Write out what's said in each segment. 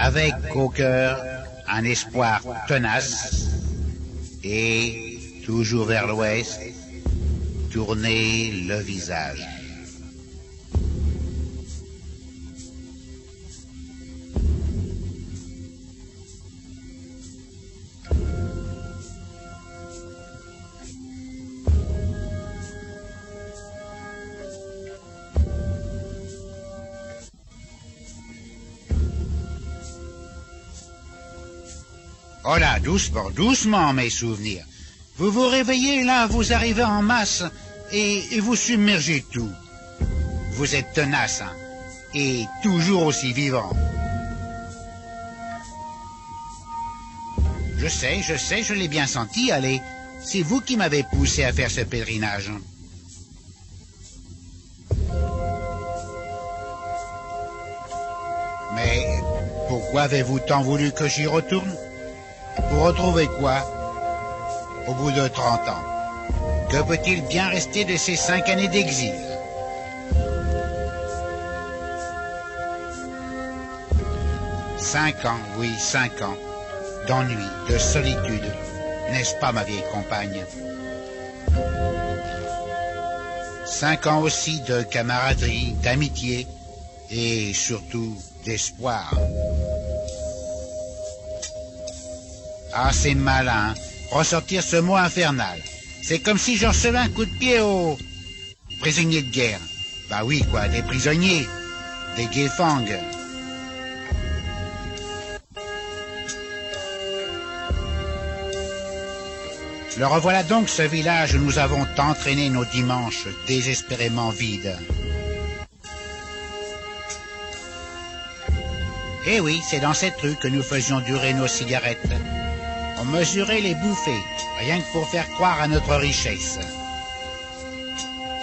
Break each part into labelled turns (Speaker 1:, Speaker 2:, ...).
Speaker 1: avec au cœur un espoir tenace et, toujours vers l'ouest, tourner le visage. Oh là, doucement, doucement, mes souvenirs. Vous vous réveillez là, vous arrivez en masse et vous submergez tout. Vous êtes tenace, hein, et toujours aussi vivant. Je sais, je l'ai bien senti, allez. C'est vous qui m'avez poussé à faire ce pèlerinage. Mais pourquoi avez-vous tant voulu que j'y retourne? Pour retrouver quoi? Au bout de 30 ans. Que peut-il bien rester de ces 5 années d'exil? Cinq ans, oui, 5 ans. D'ennui, de solitude. N'est-ce pas, ma vieille compagne? 5 ans aussi de camaraderie, d'amitié et surtout d'espoir. Ah, c'est malin, ressortir ce mot infernal. C'est comme si je recevais un coup de pied aux prisonniers de guerre. Bah oui, quoi, des prisonniers, des guet-fangs. Le revoilà donc, ce village où nous avons tant traîné nos dimanches désespérément vides. Eh oui, c'est dans cette rue que nous faisions durer nos cigarettes. On mesurait les bouffées, rien que pour faire croire à notre richesse.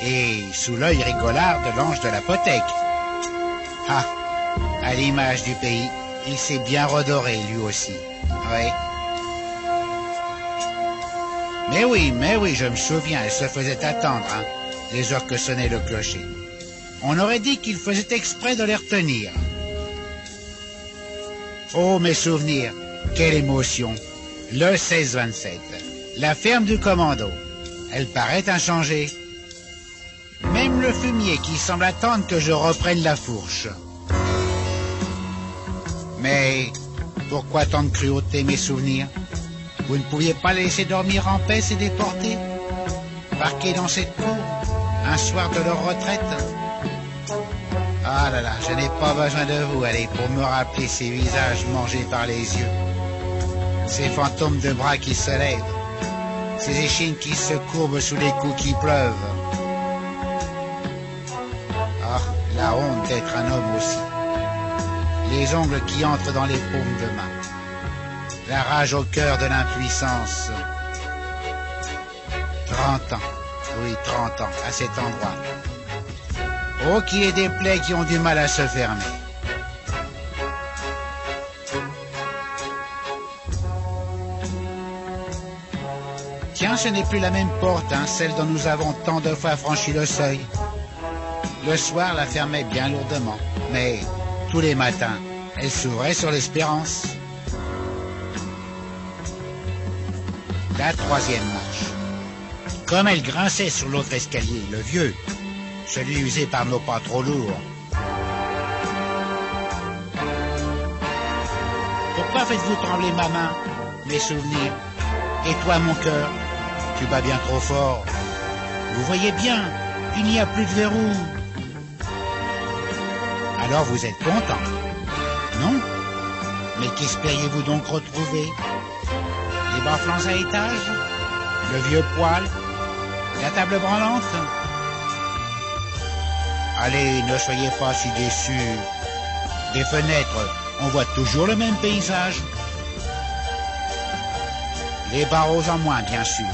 Speaker 1: Et sous l'œil rigolard de l'ange de l'apothèque. Ah, à l'image du pays, il s'est bien redoré lui aussi. Ouais. Mais oui, je me souviens, elle se faisait attendre, hein, les heures que sonnait le clocher. On aurait dit qu'il faisait exprès de les retenir. Oh, mes souvenirs, quelle émotion! Le 16-27, la ferme du commando. Elle paraît inchangée. Même le fumier qui semble attendre que je reprenne la fourche. Mais pourquoi tant de cruauté, mes souvenirs? Vous ne pouviez pas les laisser dormir en paix, ces déportés? Parqués dans cette cour, un soir de leur retraite? Ah là là, je n'ai pas besoin de vous, allez, pour me rappeler ces visages mangés par les yeux. Ces fantômes de bras qui se lèvent, ces échines qui se courbent sous les coups qui pleuvent. Ah, la honte d'être un homme aussi. Les ongles qui entrent dans les paumes de main. La rage au cœur de l'impuissance. 30 ans, oui, 30 ans, à cet endroit. Oh, qu'il y ait des plaies qui ont du mal à se fermer. Tiens, ce n'est plus la même porte, hein, celle dont nous avons tant de fois franchi le seuil. Le soir, la fermait bien lourdement, mais tous les matins, elle s'ouvrait sur l'espérance. La 3e marche. Comme elle grinçait sur l'autre escalier, le vieux, celui usé par nos pas trop lourds. Pourquoi faites-vous trembler ma main, mes souvenirs? Et toi, mon cœur, tu bats bien trop fort. Vous voyez bien, il n'y a plus de verrou. Alors vous êtes content, non? Mais qu'espériez-vous donc retrouver? Les bas flancs à étage? Le vieux poêle? La table branlante? Allez, ne soyez pas si déçus. Des fenêtres, on voit toujours le même paysage. Les barreaux en moins, bien sûr.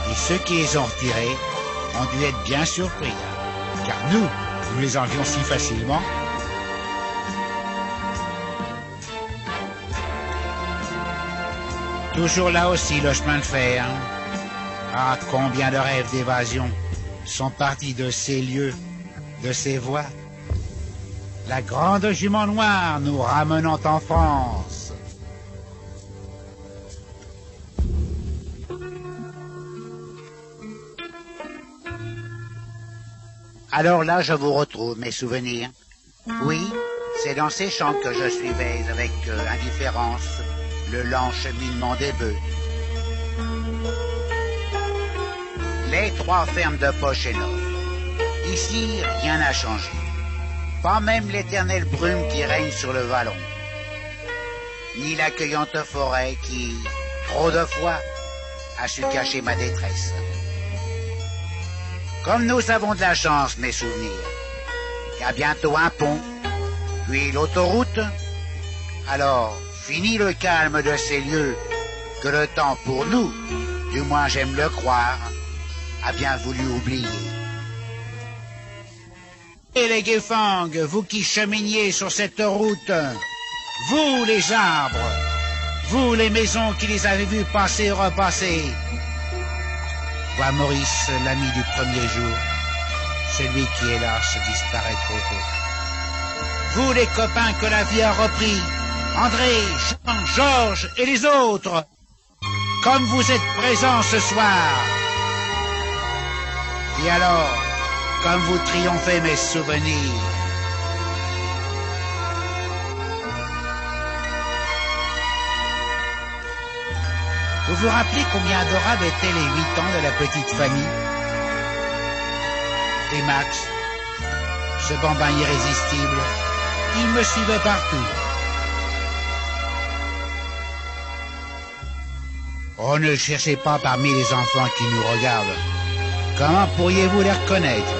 Speaker 1: Et ceux qui les ont retirés ont dû être bien surpris. Car nous les enlevions si facilement. Toujours là aussi le chemin de fer. Ah, combien de rêves d'évasion sont partis de ces lieux, de ces voies. la grande jument noire nous ramenant en France. Alors là, je vous retrouve mes souvenirs. Oui, c'est dans ces champs que je suivais avec indifférence le lent cheminement des bœufs. Les 3 fermes de Pochénov. Ici, rien n'a changé. Pas même l'éternelle brume qui règne sur le vallon. Ni l'accueillante forêt qui, trop de fois, a su cacher ma détresse. Comme nous avons de la chance, mes souvenirs, il y a bientôt un pont, puis l'autoroute. Alors, fini le calme de ces lieux que le temps pour nous, du moins j'aime le croire, a bien voulu oublier. Et les Guefang, vous qui cheminiez sur cette route, vous les arbres, vous les maisons qui les avez vus passer et repasser, vois Maurice, l'ami du premier jour, celui qui hélas disparaît trop tôt. Vous les copains que la vie a repris, André, Jean, Georges et les autres, comme vous êtes présents ce soir. Et alors, comme vous triomphez mes souvenirs. Vous vous rappelez combien adorables étaient les 8 ans de la petite famille? Et Max, ce bambin irrésistible, il me suivait partout. Oh, ne cherchez pas parmi les enfants qui nous regardent. Comment pourriez-vous les reconnaître?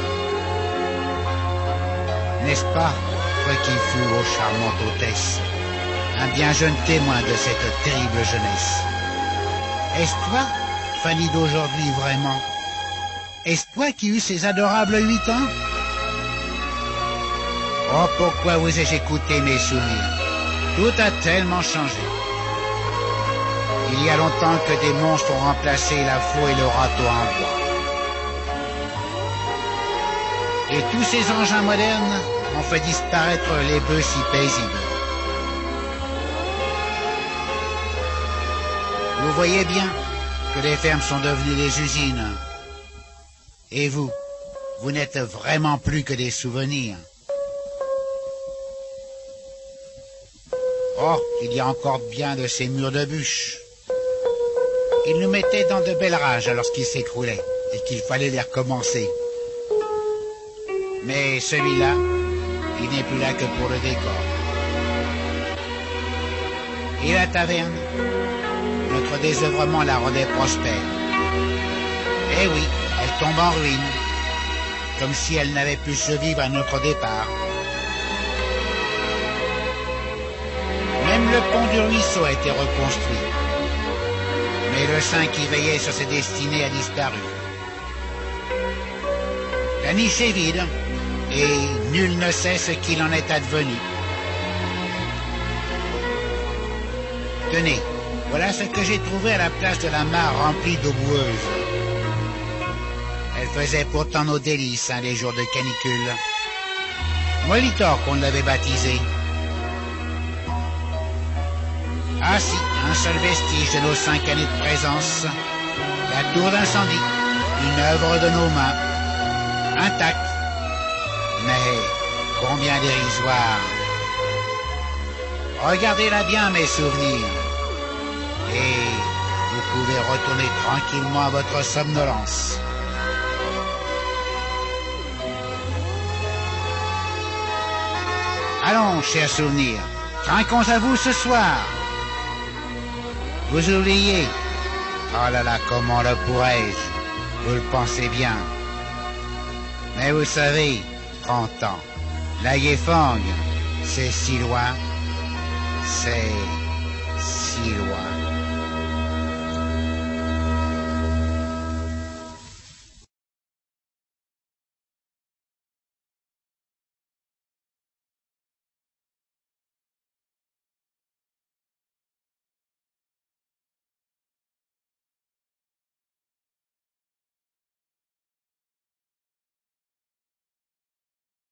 Speaker 1: N'est-ce pas, toi qui fus ô charmante hôtesse, un bien jeune témoin de cette terrible jeunesse? Est-ce toi, Fanny d'aujourd'hui, vraiment? Est-ce toi qui eus ces adorables 8 ans? Oh, pourquoi vous ai-je écouté mes souvenirs? Tout a tellement changé. Il y a longtemps que des monstres ont remplacé la faux et le râteau en bois. Et tous ces engins modernes ont fait disparaître les bœufs si paisibles. Vous voyez bien que les fermes sont devenues des usines. Et vous, vous n'êtes vraiment plus que des souvenirs. Oh, il y a encore bien de ces murs de bûches. Ils nous mettaient dans de belles rages lorsqu'ils s'écroulaient et qu'il fallait les recommencer. Mais celui-là, il n'est plus là que pour le décor. Et la taverne, notre désœuvrement la rendait prospère. Eh oui, elle tombe en ruine, comme si elle n'avait pu survivre à notre départ. Même le pont du ruisseau a été reconstruit. Mais le saint qui veillait sur ses destinées a disparu. La niche est vide, et nul ne sait ce qu'il en est advenu. Tenez, voilà ce que j'ai trouvé à la place de la mare remplie d'eau boueuse. Elle faisait pourtant nos délices, les jours de canicule. Molitor qu'on l'avait baptisé. Ah si, un seul vestige de nos 5 années de présence. La tour d'incendie, une œuvre de nos mains, intacte. Mais combien dérisoire. Regardez-la bien, mes souvenirs. Et vous pouvez retourner tranquillement à votre somnolence. Allons, chers souvenirs, trinquons à vous ce soir. Vous oubliez. Oh là là, comment le pourrais-je? Vous le pensez bien. Mais vous savez, 30 ans, la Guefang, c'est si loin, c'est si loin.